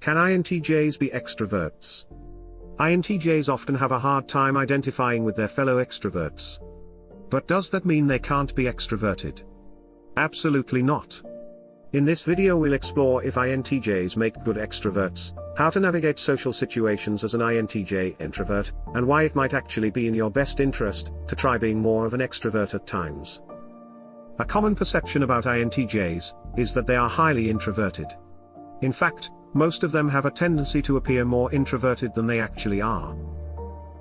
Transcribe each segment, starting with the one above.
Can INTJs be extroverts? INTJs often have a hard time identifying with their fellow extroverts. But does that mean they can't be extroverted? Absolutely not. In this video we'll explore if INTJs make good extroverts, how to navigate social situations as an INTJ introvert, and why it might actually be in your best interest to try being more of an extrovert at times. A common perception about INTJs is that they are highly introverted. In fact, most of them have a tendency to appear more introverted than they actually are.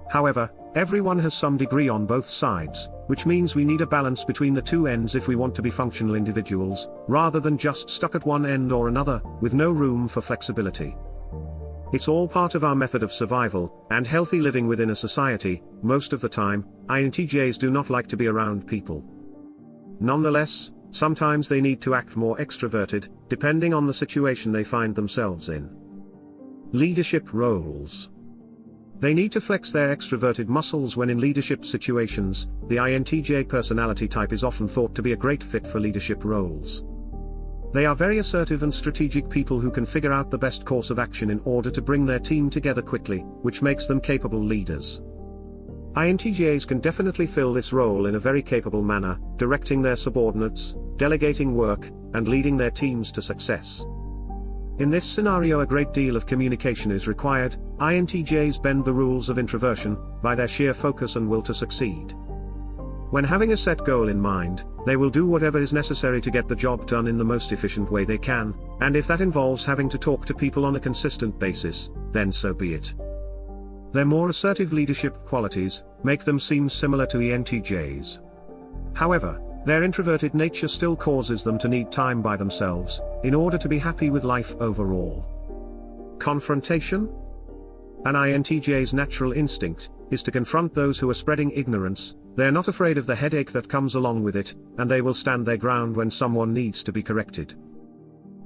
However, everyone has some degree on both sides, which means we need a balance between the two ends if we want to be functional individuals, rather than just stuck at one end or another, with no room for flexibility. It's all part of our method of survival, and healthy living within a society. Most of the time, INTJs do not like to be around people. Nonetheless, sometimes they need to act more extroverted, depending on the situation they find themselves in. Leadership roles. They need to flex their extroverted muscles when in leadership situations. The INTJ personality type is often thought to be a great fit for leadership roles. They are very assertive and strategic people who can figure out the best course of action in order to bring their team together quickly, which makes them capable leaders. INTJs can definitely fill this role in a very capable manner, directing their subordinates, delegating work, and leading their teams to success. In this scenario, a great deal of communication is required. INTJs bend the rules of introversion by their sheer focus and will to succeed. When having a set goal in mind, they will do whatever is necessary to get the job done in the most efficient way they can, and if that involves having to talk to people on a consistent basis, then so be it. Their more assertive leadership qualities make them seem similar to INTJs. However, their introverted nature still causes them to need time by themselves, in order to be happy with life overall. Confrontation? An INTJ's natural instinct is to confront those who are spreading ignorance. They're not afraid of the headache that comes along with it, and they will stand their ground when someone needs to be corrected.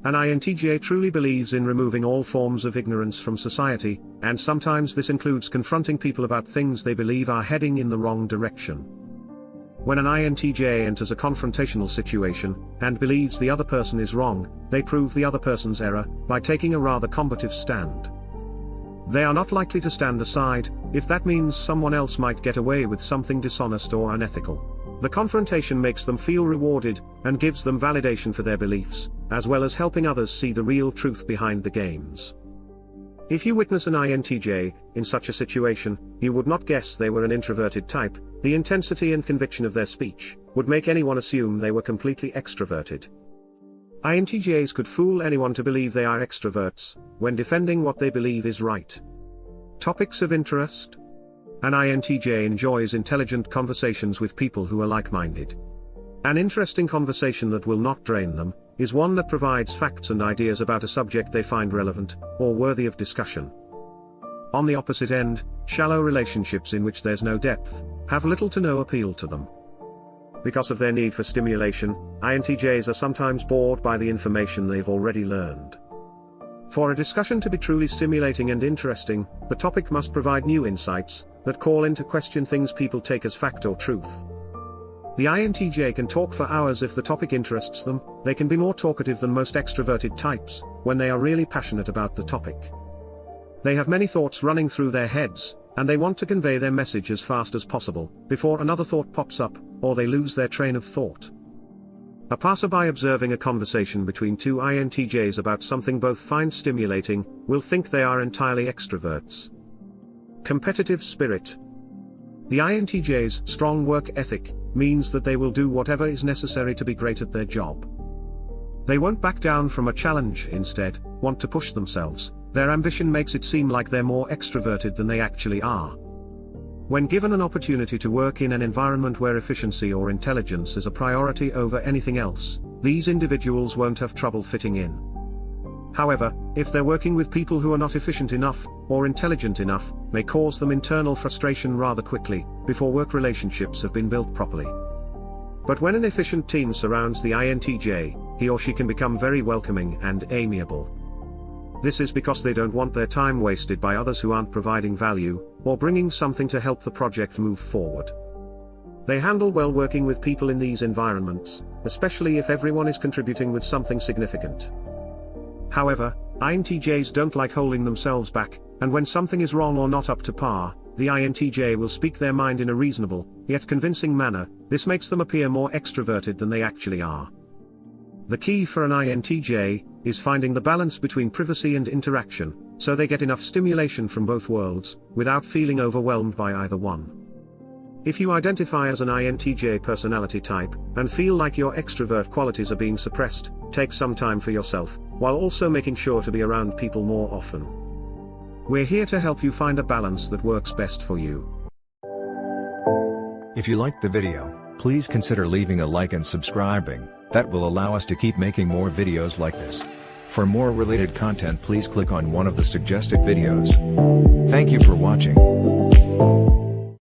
An INTJ truly believes in removing all forms of ignorance from society, and sometimes this includes confronting people about things they believe are heading in the wrong direction. When an INTJ enters a confrontational situation, and believes the other person is wrong, they prove the other person's error by taking a rather combative stand. They are not likely to stand aside if that means someone else might get away with something dishonest or unethical. The confrontation makes them feel rewarded, and gives them validation for their beliefs, as well as helping others see the real truth behind the games. If you witness an INTJ in such a situation, you would not guess they were an introverted type. The intensity and conviction of their speech would make anyone assume they were completely extroverted. INTJs could fool anyone to believe they are extroverts, when defending what they believe is right. Topics of interest? An INTJ enjoys intelligent conversations with people who are like-minded. An interesting conversation that will not drain them is one that provides facts and ideas about a subject they find relevant or worthy of discussion. On the opposite end, shallow relationships in which there's no depth have little to no appeal to them. Because of their need for stimulation, INTJs are sometimes bored by the information they've already learned. For a discussion to be truly stimulating and interesting, the topic must provide new insights that call into question things people take as fact or truth. The INTJ can talk for hours if the topic interests them. They can be more talkative than most extroverted types when they are really passionate about the topic. They have many thoughts running through their heads, and they want to convey their message as fast as possible before another thought pops up, or they lose their train of thought. A passerby observing a conversation between two INTJs about something both find stimulating will think they are entirely extroverts. Competitive spirit. The INTJ's strong work ethic means that they will do whatever is necessary to be great at their job. They won't back down from a challenge, instead, want to push themselves. Their ambition makes it seem like they're more extroverted than they actually are. When given an opportunity to work in an environment where efficiency or intelligence is a priority over anything else, these individuals won't have trouble fitting in. However, if they're working with people who are not efficient enough, or intelligent enough, may cause them internal frustration rather quickly, before work relationships have been built properly. But when an efficient team surrounds the INTJ, he or she can become very welcoming and amiable. This is because they don't want their time wasted by others who aren't providing value, or bringing something to help the project move forward. They handle well working with people in these environments, especially if everyone is contributing with something significant. However, INTJs don't like holding themselves back, and when something is wrong or not up to par, the INTJ will speak their mind in a reasonable, yet convincing manner. This makes them appear more extroverted than they actually are. The key for an INTJ is finding the balance between privacy and interaction, so they get enough stimulation from both worlds, without feeling overwhelmed by either one. If you identify as an INTJ personality type, and feel like your extrovert qualities are being suppressed, take some time for yourself, while also making sure to be around people more often. We're here to help you find a balance that works best for you. If you liked the video, please consider leaving a like and subscribing. That will allow us to keep making more videos like this. For more related content, please click on one of the suggested videos. Thank you for watching.